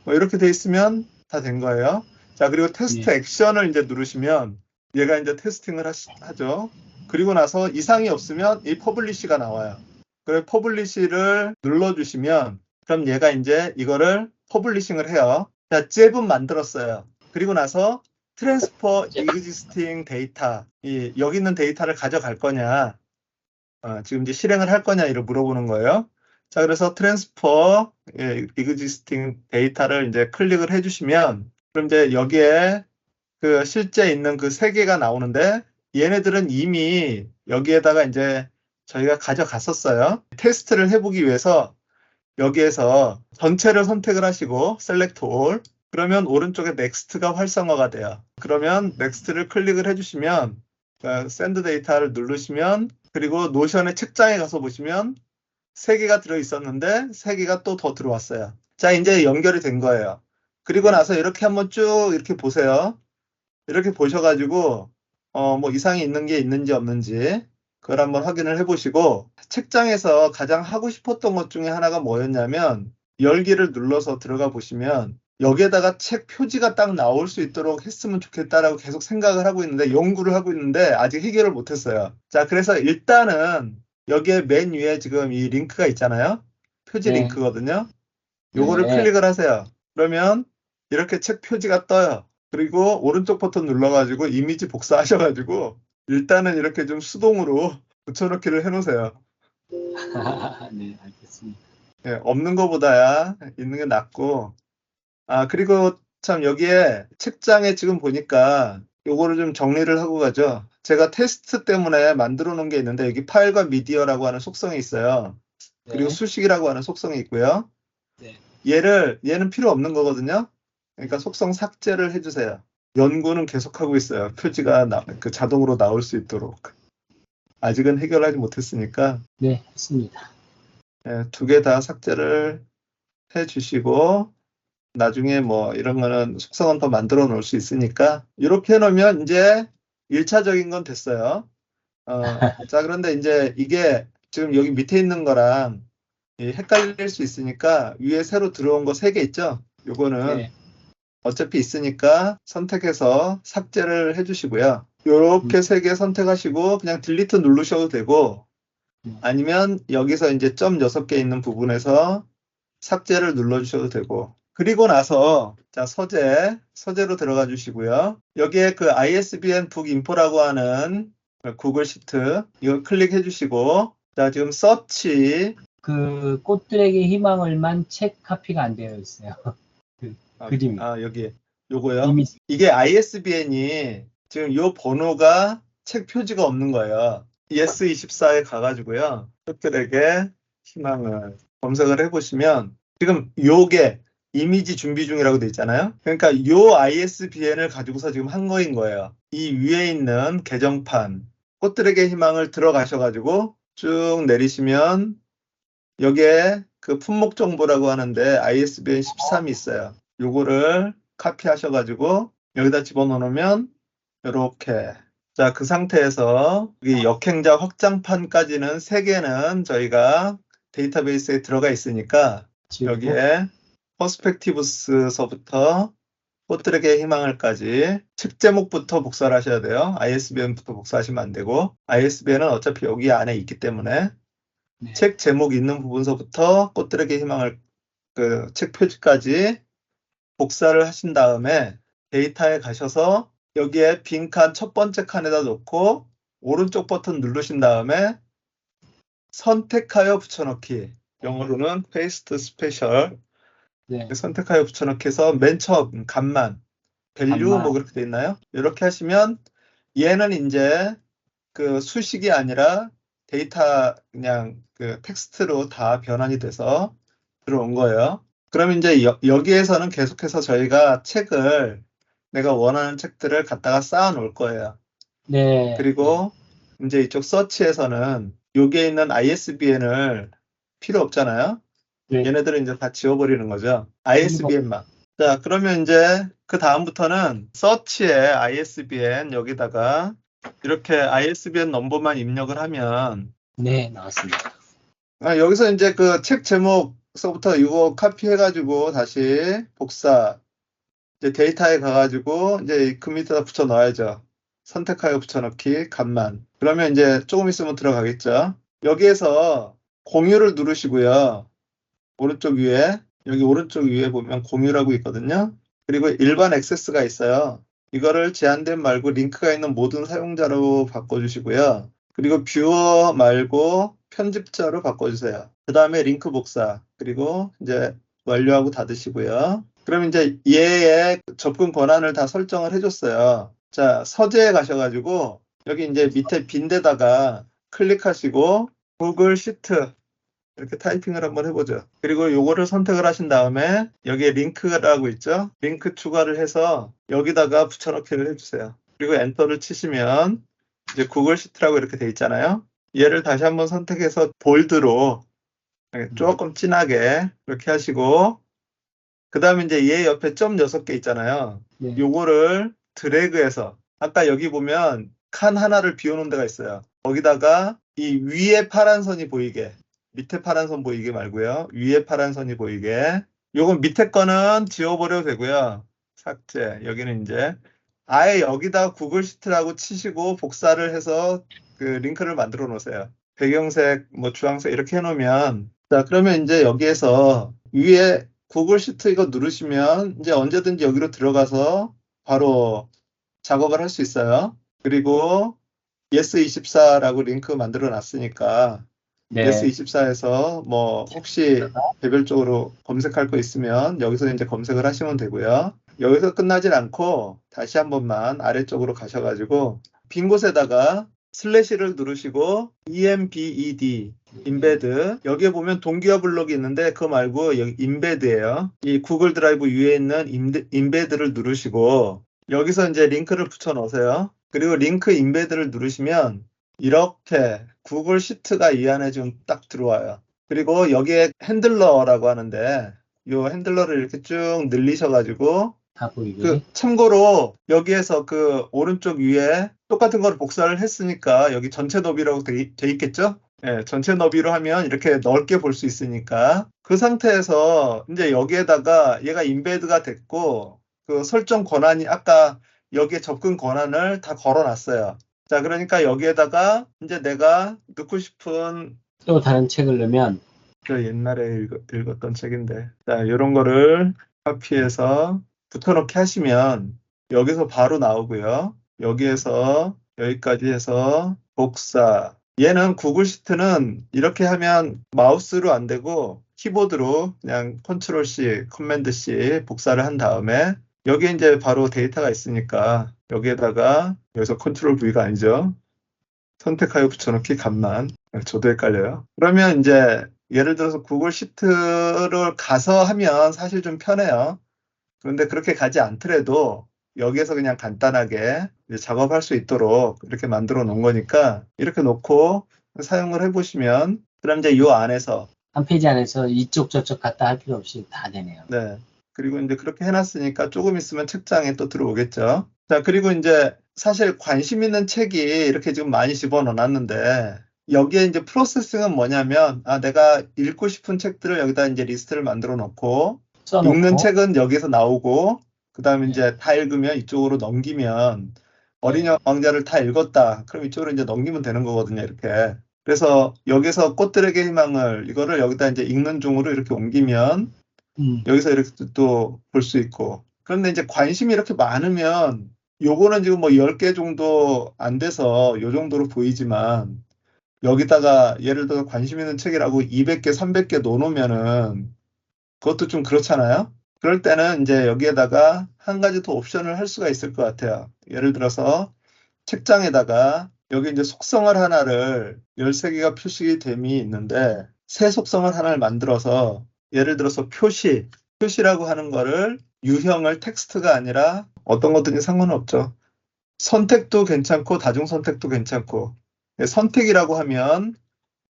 뭐 이렇게 돼 있으면 다 된 거예요. 자, 그리고 테스트 액션을 이제 누르시면 얘가 이제 테스팅을 하죠. 그리고 나서 이상이 없으면 이 퍼블리시가 나와요. 그래서 퍼블리시를 눌러주시면 그럼 얘가 이제 이거를 퍼블리싱을 해요. 자, 잽은 만들었어요. 그리고 나서 트랜스퍼 existing 데이터, 여기 있는 데이터를 가져갈 거냐, 지금 이제 실행을 할 거냐 이를 물어보는 거예요. 자, 그래서 트랜스퍼 existing 데이터를 이제 클릭을 해주시면 그럼 이제 여기에 그 실제 있는 그 3개가 나오는데 얘네들은 이미 여기에다가 이제 저희가 가져갔었어요. 테스트를 해보기 위해서 여기에서 전체를 선택을 하시고 Select All, 그러면 오른쪽에 Next가 활성화가 돼요. 그러면 Next를 클릭을 해주시면 Send 데이터를 누르시면, 그리고 노션의 책장에 가서 보시면 3개가 들어있었는데 3개가 또 더 들어왔어요. 자, 이제 연결이 된 거예요. 그리고 나서 이렇게 한번 쭉 이렇게 보세요. 이렇게 보셔가지고 뭐 이상이 있는 게 있는지 없는지 그걸 한번 확인을 해보시고, 책장에서 가장 하고 싶었던 것 중에 하나가 뭐였냐면 열기를 눌러서 들어가 보시면 여기에다가 책 표지가 딱 나올 수 있도록 했으면 좋겠다라고 계속 생각을 하고 있는데, 연구를 하고 있는데 아직 해결을 못했어요. 자, 그래서 일단은 여기에 맨 위에 지금 이 링크가 있잖아요. 표지 링크거든요. 요거를 클릭을 하세요. 그러면 이렇게 책 표지가 떠요. 그리고 오른쪽 버튼 눌러가지고 이미지 복사하셔가지고 일단은 이렇게 좀 수동으로 붙여넣기를 해놓으세요. 네, 알겠습니다. 없는 것보다야 있는 게 낫고. 그리고 참 여기에 책장에 지금 보니까 요거를 좀 정리를 하고 가죠. 제가 테스트 때문에 만들어 놓은 게 있는데 여기 파일과 미디어라고 하는 속성이 있어요. 그리고 수식이라고 하는 속성이 있고요. 얘는 필요 없는 거거든요. 그러니까 속성 삭제를 해주세요. 연구는 계속하고 있어요. 표지가 자동으로 나올 수 있도록. 아직은 해결하지 못했으니까. 네, 했습니다. 2개 다 삭제를 해주시고, 나중에 뭐 이런 거는 속성은 더 만들어 놓을 수 있으니까 이렇게 해놓으면 이제 1차적인 건 됐어요. 자, 그런데 이제 이게 지금 여기 밑에 있는 거랑 헷갈릴 수 있으니까 위에 새로 들어온 거 3개 있죠? 요거는 어차피 있으니까 선택해서 삭제를 해주시고요. 요렇게 3개 선택하시고 그냥 딜리트 누르셔도 되고, 아니면 여기서 이제 점 6개 있는 부분에서 삭제를 눌러주셔도 되고, 그리고 나서 자, 서재로 들어가 주시고요. 여기에 그 ISBN 북 인포라고 하는 구글 시트 이거 클릭해 주시고, 자, 지금 서치 그 꽃들에게 희망을만 책 카피가 안 되어 있어요. 그림이. 여기 요거요. 이미지. 이게 ISBN이 지금 요 번호가 책 표지가 없는 거예요. ES24에 가가지고요. 꽃들에게 희망을 검색을 해보시면 지금 요게 이미지 준비 중이라고 돼 있잖아요. 그러니까 요 ISBN을 가지고서 지금 한 거인 거예요. 이 위에 있는 계정판 꽃들에게 희망을 들어가셔가지고 쭉 내리시면 여기에 그 품목 정보라고 하는데 ISBN 13이 있어요. 요거를 카피하셔가지고 여기다 집어넣으면 이렇게. 자, 그 상태에서 이 역행자 확장판까지는 3개는 저희가 데이터베이스에 들어가 있으니까 지우고. 여기에 퍼스펙티브스서부터 꽃들에게 희망을까지 책 제목부터 복사를 하셔야 돼요. ISBN부터 복사하시면 안 되고 ISBN은 어차피 여기 안에 있기 때문에 네. 책 제목 있는 부분서부터 꽃들에게 희망을 그 책 표지까지 복사를 하신 다음에 데이터에 가셔서 여기에 빈 칸 첫 번째 칸에다 놓고 오른쪽 버튼 누르신 다음에 선택하여 붙여넣기, 영어로는 paste special, 네. 선택하여 붙여넣기 해서 맨 처음 값만 value 값만. 뭐 그렇게 돼 있나요? 이렇게 하시면 얘는 이제 그 수식이 아니라 데이터 그냥 그 텍스트로 다 변환이 돼서 들어온 거예요. 그럼 이제 여기에서는 계속해서 저희가 책을 내가 원하는 책들을 갖다가 쌓아 놓을 거예요. 네. 그리고 이제 이쪽 서치에서는 여기에 있는 ISBN을 필요 없잖아요. 네. 얘네들은 이제 다 지워버리는 거죠. ISBN만. 자, 그러면 이제 그 다음부터는 서치에 ISBN 여기다가 이렇게 ISBN 넘버만 입력을 하면 네, 나왔습니다. 여기서 이제 그 책 제목서부터 이거 카피해가지고 다시 복사 이제 데이터에 가가지고 이제 그 밑에다 붙여 넣어야죠. 선택하여 붙여넣기 값만. 그러면 이제 조금 있으면 들어가겠죠. 여기에서 공유를 누르시고요. 오른쪽 위에 여기 오른쪽 위에 보면 공유라고 있거든요. 그리고 일반 액세스가 있어요. 이거를 제한된 말고 링크가 있는 모든 사용자로 바꿔주시고요. 그리고 뷰어 말고 편집자로 바꿔주세요. 그 다음에 링크 복사 그리고 이제 완료하고 닫으시고요. 그럼 이제 얘의 접근 권한을 다 설정을 해줬어요. 자, 서재에 가셔가지고 여기 이제 밑에 빈 데다가 클릭하시고 구글 시트 이렇게 타이핑을 한번 해보죠. 그리고 요거를 선택을 하신 다음에 여기에 링크라고 있죠. 링크 추가를 해서 여기다가 붙여넣기를 해주세요. 그리고 엔터를 치시면 이제 구글 시트라고 이렇게 돼 있잖아요. 얘를 다시 한번 선택해서 볼드로 조금 진하게 이렇게 하시고 그 다음에 이제 얘 옆에 점 6개 있잖아요. 네. 요거를 드래그해서 아까 여기 보면 칸 하나를 비워놓은 데가 있어요. 거기다가 이 위에 파란 선이 보이게 밑에 파란 선 보이게 말고요. 위에 파란 선이 보이게 요건 밑에 거는 지워버려도 되고요. 삭제. 여기는 이제 아예 여기다 구글 시트라고 치시고 복사를 해서 그 링크를 만들어 놓으세요. 배경색, 뭐 주황색 이렇게 해놓으면 자 그러면 이제 여기에서 위에 구글 시트 이거 누르시면 이제 언제든지 여기로 들어가서 바로 작업을 할 수 있어요. 그리고 yes24라고 링크 만들어 놨으니까 네. yes24에서 뭐 혹시 개별적으로 검색할 거 있으면 여기서 이제 검색을 하시면 되고요. 여기서 끝나진 않고 다시 한 번만 아래쪽으로 가셔가지고 빈 곳에다가 슬래시를 누르시고 embed 인베드 여기에 보면 동기화 블록이 있는데 그거 말고 여기 인베드예요. 이 구글 드라이브 위에 있는 인베드를 누르시고 여기서 이제 링크를 붙여 넣으세요. 그리고 링크 인베드를 누르시면 이렇게 구글 시트가 이 안에 좀 딱 들어와요. 그리고 여기에 핸들러라고 하는데 이 핸들러를 이렇게 쭉 늘리셔가지고 다 보이게. 참고로 여기에서 그 오른쪽 위에 똑같은 걸 복사를 했으니까 여기 전체 너비라고 돼 있겠죠? 네, 전체 너비로 하면 이렇게 넓게 볼 수 있으니까 그 상태에서 이제 여기에다가 얘가 인베드가 됐고 그 설정 권한이 아까 여기에 접근 권한을 다 걸어놨어요. 자, 그러니까 여기에다가 이제 내가 넣고 싶은 또 다른 책을 넣으면 저 옛날에 읽었던 책인데 자, 이런 거를 카피해서 붙여넣기 하시면 여기서 바로 나오고요. 여기에서 여기까지 해서 복사. 얘는 구글 시트는 이렇게 하면 마우스로 안 되고 키보드로 그냥 컨트롤 C, 커맨드 C 복사를 한 다음에 여기에 이제 바로 데이터가 있으니까 여기에다가 여기서 컨트롤 V가 아니죠. 선택하여 붙여넣기 값만. 저도 헷갈려요. 그러면 이제 예를 들어서 구글 시트를 가서 하면 사실 좀 편해요. 그런데 그렇게 가지 않더라도 여기에서 그냥 간단하게 이제 작업할 수 있도록 이렇게 만들어 놓은 거니까 이렇게 놓고 사용을 해보시면 그럼 이제 이 안에서 한 페이지 안에서 이쪽 저쪽 갔다 할 필요 없이 다 되네요. 네. 그리고 이제 그렇게 해놨으니까 조금 있으면 책장에 또 들어오겠죠. 자, 그리고 이제 사실 관심 있는 책이 이렇게 지금 많이 집어넣어놨는데 여기에 이제 프로세싱은 뭐냐면 내가 읽고 싶은 책들을 여기다 이제 리스트를 만들어 놓고 써놓고 읽는 책은 여기서 나오고 그다음에 네. 이제 다 읽으면 이쪽으로 넘기면 어린이 네. 왕자를 다 읽었다. 그럼 이쪽으로 이제 넘기면 되는 거거든요. 이렇게. 그래서 여기서 꽃들에게 희망을 이거를 여기다 이제 읽는 중으로 이렇게 옮기면 여기서 이렇게 또 볼 수 있고. 그런데 이제 관심이 이렇게 많으면 요거는 지금 뭐 10개 정도 안 돼서 요 정도로 보이지만 여기다가 예를 들어 관심 있는 책이라고 200개, 300개 넣어놓으면은 그것도 좀 그렇잖아요. 그럴 때는 이제 여기에다가 한 가지 더 옵션을 할 수가 있을 것 같아요. 예를 들어서 책장에다가 여기 이제 속성을 하나를 13개가 표시됨이 있는데 새 속성을 하나를 만들어서 예를 들어서 표시라고 하는 거를 유형을 텍스트가 아니라 어떤 것든지 상관없죠. 선택도 괜찮고 다중 선택도 괜찮고 선택이라고 하면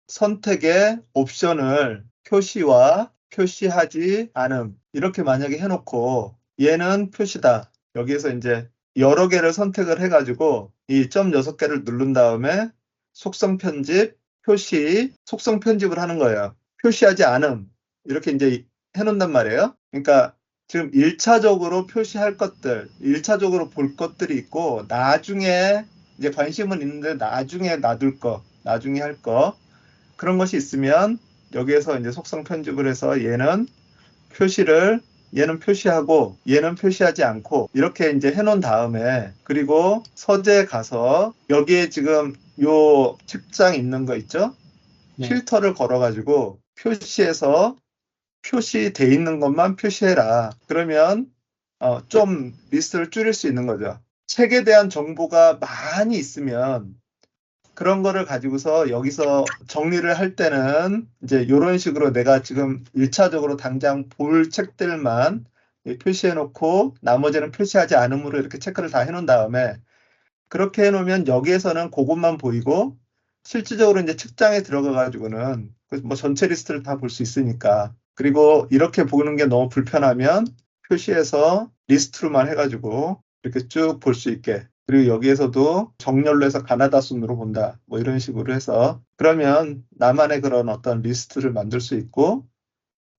선택의 옵션을 표시와 표시하지 않음 이렇게 만약에 해놓고 얘는 표시다. 여기에서 이제 여러 개를 선택을 해가지고 이 점 6개를 누른 다음에 속성 편집, 표시, 속성 편집을 하는 거예요. 표시하지 않음 이렇게 이제 해놓는단 말이에요. 그러니까 지금 1차적으로 표시할 것들, 1차적으로 볼 것들이 있고 나중에 이제 관심은 있는데 나중에 놔둘 거, 나중에 할 거 그런 것이 있으면 여기에서 이제 속성 편집을 해서 얘는 표시하고 얘는 표시하지 않고 이렇게 이제 해놓은 다음에 그리고 서재에 가서 여기에 지금 요 책장 있는 거 있죠? 네. 필터를 걸어가지고 표시해서 표시돼 있는 것만 표시해라. 그러면 좀 리스트를 줄일 수 있는 거죠. 책에 대한 정보가 많이 있으면 그런 거를 가지고서 여기서 정리를 할 때는 이제 이런 식으로 내가 지금 1차적으로 당장 볼 책들만 표시해 놓고 나머지는 표시하지 않음으로 이렇게 체크를 다 해놓은 다음에 그렇게 해놓으면 여기에서는 그것만 보이고 실질적으로 이제 책장에 들어가 가지고는 뭐 전체 리스트를 다 볼 수 있으니까 그리고 이렇게 보는 게 너무 불편하면 표시해서 리스트로만 해가지고 이렇게 쭉 볼 수 있게 그리고 여기에서도 정렬로 해서 가나다 순으로 본다. 뭐 이런 식으로 해서 그러면 나만의 그런 어떤 리스트를 만들 수 있고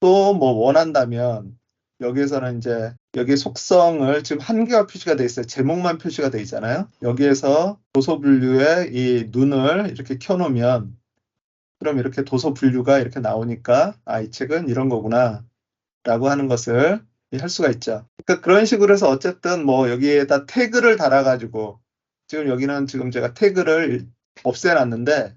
또 뭐 원한다면 여기에서는 이제 여기 속성을 지금 한 개가 표시가 돼 있어요. 제목만 표시가 돼 있잖아요. 여기에서 도서 분류에 이 눈을 이렇게 켜놓으면 그럼 이렇게 도서 분류가 이렇게 나오니까 이 책은 이런 거구나 라고 하는 것을 할 수가 있죠. 그러니까 그런 식으로 해서 어쨌든 뭐 여기에다 태그를 달아가지고 지금 여기는 지금 제가 태그를 없애놨는데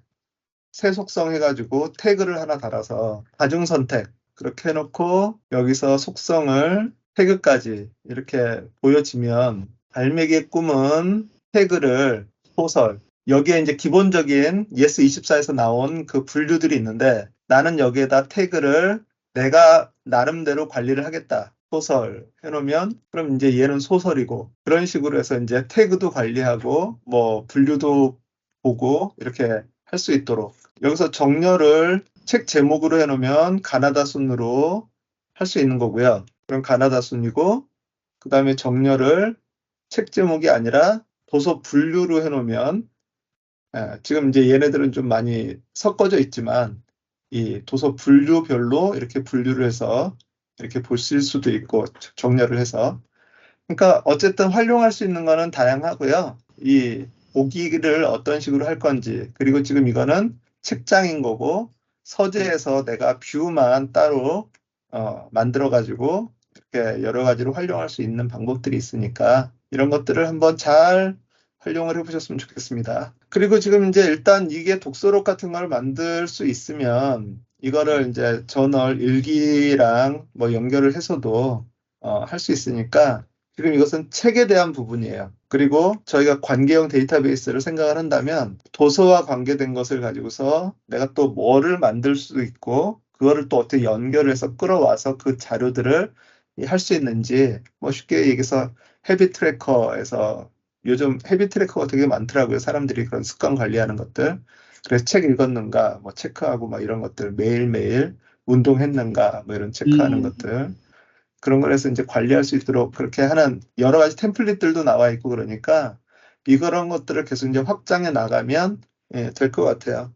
새 속성 해가지고 태그를 하나 달아서 다중선택 그렇게 해놓고 여기서 속성을 태그까지 이렇게 보여지면 발매기의 꿈은 태그를 소설 여기에 이제 기본적인 예스24에서 나온 그 분류들이 있는데 나는 여기에다 태그를 내가 나름대로 관리를 하겠다. 소설 해놓으면 그럼 이제 얘는 소설이고 그런 식으로 해서 이제 태그도 관리하고 뭐 분류도 보고 이렇게 할 수 있도록 여기서 정렬을 책 제목으로 해놓으면 가나다 순으로 할 수 있는 거고요. 그럼 가나다 순이고 그 다음에 정렬을 책 제목이 아니라 도서 분류로 해놓으면 지금 이제 얘네들은 좀 많이 섞어져 있지만 이 도서 분류별로 이렇게 분류를 해서 이렇게 보실 수도 있고 정렬을 해서 그러니까 어쨌든 활용할 수 있는 거는 다양하고요. 이 보기를 어떤 식으로 할 건지 그리고 지금 이거는 책장인 거고 서재에서 내가 뷰만 따로 만들어 가지고 이렇게 여러 가지로 활용할 수 있는 방법들이 있으니까 이런 것들을 한번 잘 활용을 해보셨으면 좋겠습니다. 그리고 지금 이제 일단 이게 독서록 같은 걸 만들 수 있으면 이거를 이제 저널 일기랑 뭐 연결을 해서도 할 수 있으니까 지금 이것은 책에 대한 부분이에요. 그리고 저희가 관계형 데이터베이스를 생각을 한다면 도서와 관계된 것을 가지고서 내가 또 뭐를 만들 수도 있고 그거를 또 어떻게 연결해서 끌어와서 그 자료들을 할 수 있는지, 뭐 쉽게 얘기해서 헤비 트래커에서 요즘 헤비 트래커가 되게 많더라고요. 사람들이 그런 습관 관리하는 것들. 그래서 책 읽었는가, 뭐 체크하고 막 이런 것들 매일매일 운동했는가, 뭐 이런 체크하는 것들. 그런 거에서 이제 관리할 수 있도록 그렇게 하는 여러 가지 템플릿들도 나와 있고 그러니까 이런 것들을 계속 이제 확장해 나가면 될 것 같아요.